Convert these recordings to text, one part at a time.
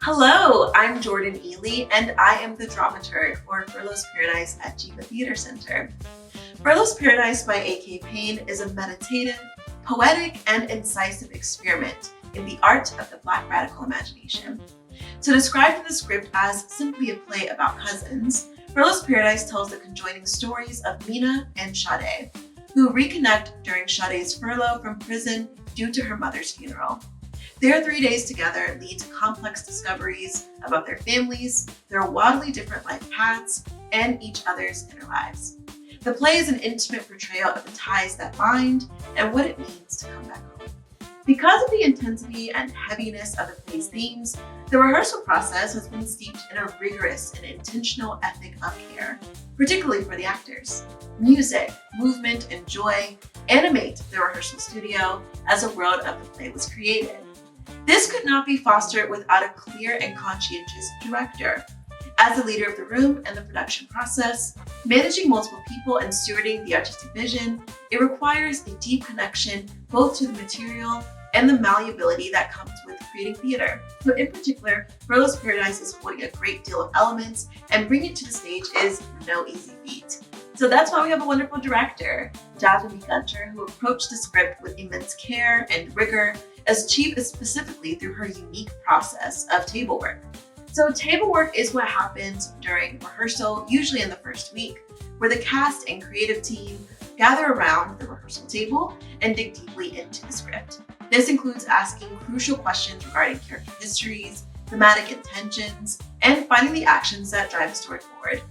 Hello, I'm Jordan Ealey, and I am the dramaturg for Furlough's Paradise at Jiva Theater Center. Furlough's Paradise by A.K. Payne is a meditative, poetic, and incisive experiment in the art of the Black radical imagination. To describe the script as simply a play about cousins, Furlough's Paradise tells the conjoining stories of Mina and Sade, who reconnect during Sade's furlough from prison due to her mother's funeral. Their 3 days together lead to complex discoveries about their families, their wildly different life paths, and each other's inner lives. The play is an intimate portrayal of the ties that bind and what it means to come back home. Because of the intensity and heaviness of the play's themes, the rehearsal process has been steeped in a rigorous and intentional ethic of care, particularly for the actors. Music, movement, and joy animate the rehearsal studio as a world of the play was created. This could not be fostered without a clear and conscientious director. As the leader of the room and the production process, managing multiple people and stewarding the artistic vision, it requires a deep connection both to the material and the malleability that comes with creating theater. So in particular, Furlough's Paradise is holding a great deal of elements, and bringing it to the stage is no easy feat. So that's why we have a wonderful director, Jasmine Gunter, who approached the script with immense care and rigor, achieved specifically through her unique process of table work. So table work is what happens during rehearsal, usually in the first week, where the cast and creative team gather around the rehearsal table and dig deeply into the script. This includes asking crucial questions regarding character histories, thematic intentions, and finding the actions that drive the story forward.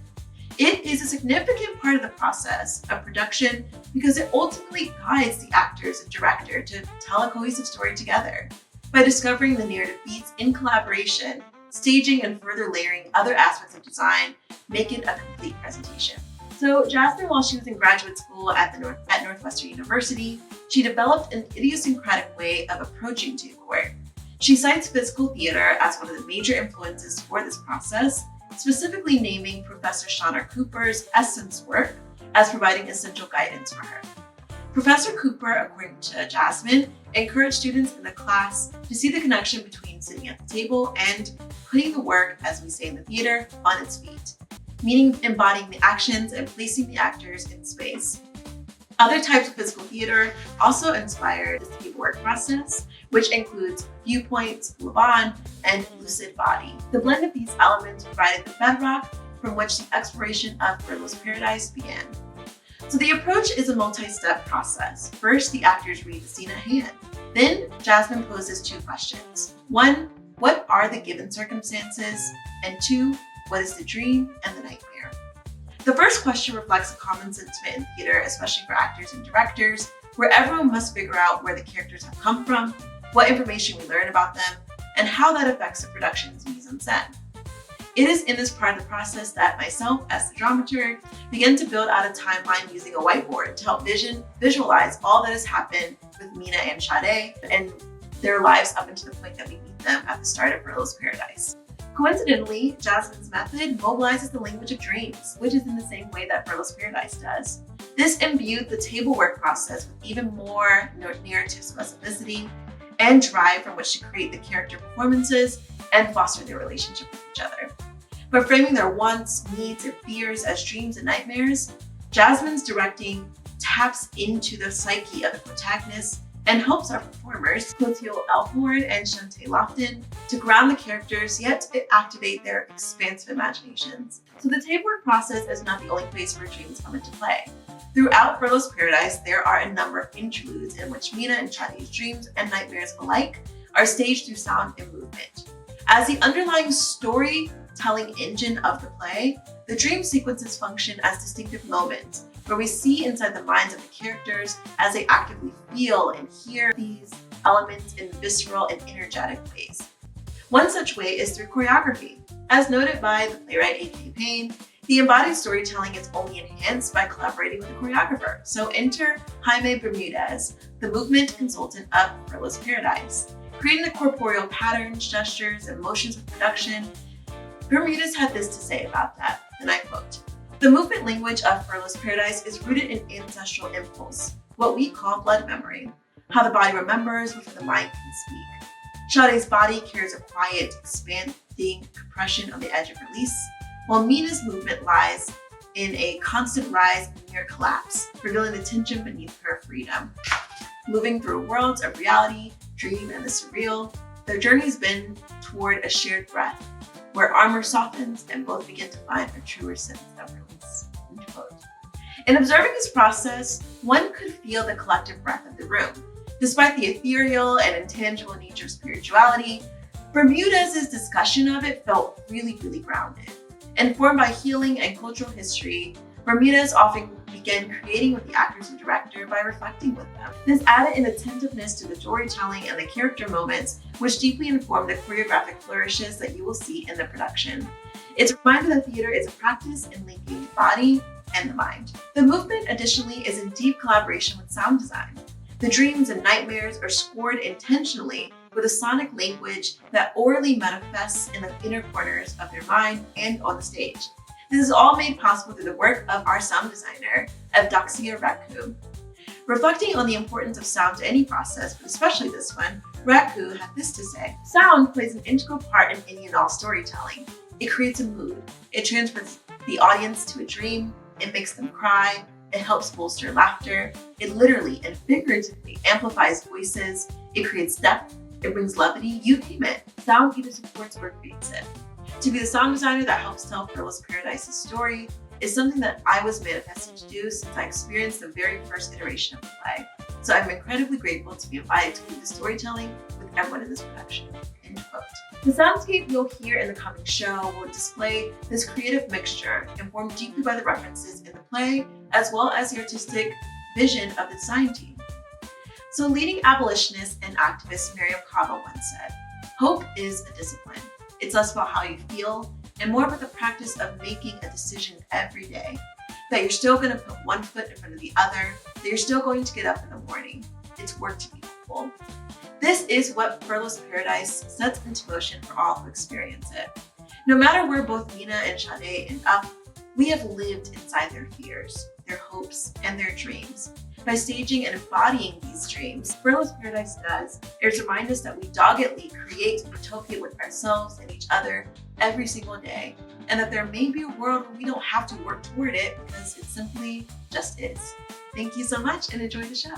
It is a significant part of the process of production because it ultimately guides the actors and director to tell a cohesive story together. By discovering the narrative beats in collaboration, staging and further layering other aspects of design make it a complete presentation. So Jasmine, while she was in graduate school at Northwestern University, she developed an idiosyncratic way of approaching table work. She cites physical theater as one of the major influences for this process, specifically naming Professor Shauna Cooper's Essence work as providing essential guidance for her. Professor Cooper, according to Jasmine, encouraged students in the class to see the connection between sitting at the table and putting the work, as we say in the theater, on its feet, meaning embodying the actions and placing the actors in space. Other types of physical theater also inspired this table work process, which includes viewpoints, Laban, and lucid body. The blend of these elements provided the bedrock from which the exploration of Furlough's Paradise began. So the approach is a multi-step process. First, the actors read the scene at hand. Then, Jasmine poses two questions. 1, what are the given circumstances? And 2, what is the dream and the nightmare? The first question reflects a common sentiment in theater, especially for actors and directors, where everyone must figure out where the characters have come from, what information we learn about them, and how that affects the production's mise-en-scène. It is in this part of the process that myself, as the dramaturg, began to build out a timeline using a whiteboard to help visualize all that has happened with Mina and Sade and their lives up until the point that we meet them at the start of Furlough's Paradise. Coincidentally, Jasmine's method mobilizes the language of dreams, which is in the same way that Furlough's Paradise does. This imbued the table work process with even more narrative specificity and drive from which to create the character performances and foster their relationship with each other. By framing their wants, needs, and fears as dreams and nightmares, Jasmine's directing taps into the psyche of the protagonist and helps our performers, Clotilde Elford and Shantae Lofton, to ground the characters, yet to activate their expansive imaginations. So the table work process is not the only place where dreams come into play. Throughout Furlough's Paradise, there are a number of interludes in which Mina and Sade's dreams and nightmares alike are staged through sound and movement. As the underlying storytelling engine of the play, the dream sequences function as distinctive moments where we see inside the minds of the characters as they actively feel and hear these elements in visceral and energetic ways. One such way is through choreography. As noted by the playwright A.K. Payne, the embodied storytelling is only enhanced by collaborating with a choreographer. So enter Jaime Bermudez, the movement consultant of Furlough's Paradise. Creating the corporeal patterns, gestures, and motions of production, Bermudez had this to say about that, and I quote, "The movement language of Furlough's Paradise is rooted in ancestral impulse, what we call blood memory, how the body remembers before the mind can speak. Sade's body carries a quiet, shifting compression on the edge of release, while Mina's movement lies in a constant rise and near collapse, revealing the tension beneath her freedom. Moving through worlds of reality, dream, and the surreal, their journey's been toward a shared breath, where armor softens and both begin to find a truer sense of release. End quote. In observing this process, one could feel the collective breath of the room. Despite the ethereal and intangible nature of spirituality, Bermudez's discussion of it felt really grounded. Informed by healing and cultural history, Bermudez often began creating with the actors and director by reflecting with them. This added an attentiveness to the storytelling and the character moments, which deeply informed the choreographic flourishes that you will see in the production. It's a reminder that theater is a practice in linking the body and the mind. The movement, additionally, is in deep collaboration with sound design. The dreams and nightmares are scored intentionally with a sonic language that orally manifests in the inner corners of their mind and on the stage. This is all made possible through the work of our sound designer, Evdoxia Radku. Reflecting on the importance of sound to any process, but especially this one, Radku had this to say: "Sound plays an integral part in any and all storytelling. It creates a mood. It transports the audience to a dream. It makes them cry. It helps bolster laughter. It literally and figuratively amplifies voices. It creates depth. It brings levity. You name it. Sound either supports or creates it." To be the sound designer that helps tell Furlough's Paradise's story is something that I was manifested to do since I experienced the very first iteration of the play. So I'm incredibly grateful to be invited to lead the storytelling with everyone in this production. End quote. The soundscape you'll hear in the coming show will display this creative mixture, informed deeply by the references in the play, as well as the artistic vision of the design team. So leading abolitionist and activist Miriam Cava once said, "Hope is a discipline. It's less about how you feel and more about the practice of making a decision every day. That you're still going to put one foot in front of the other, that you're still going to get up in the morning. It's work to be hopeful." This is what Furlough's Paradise sets into motion for all who experience it. No matter where both Mina and Sade end up, we have lived inside their fears, their hopes, and their dreams. By staging and embodying these dreams, Furlough's Paradise does is remind us that we doggedly create utopia with ourselves and each other every single day, and that there may be a world where we don't have to work toward it because it simply just is. Thank you so much and enjoy the show.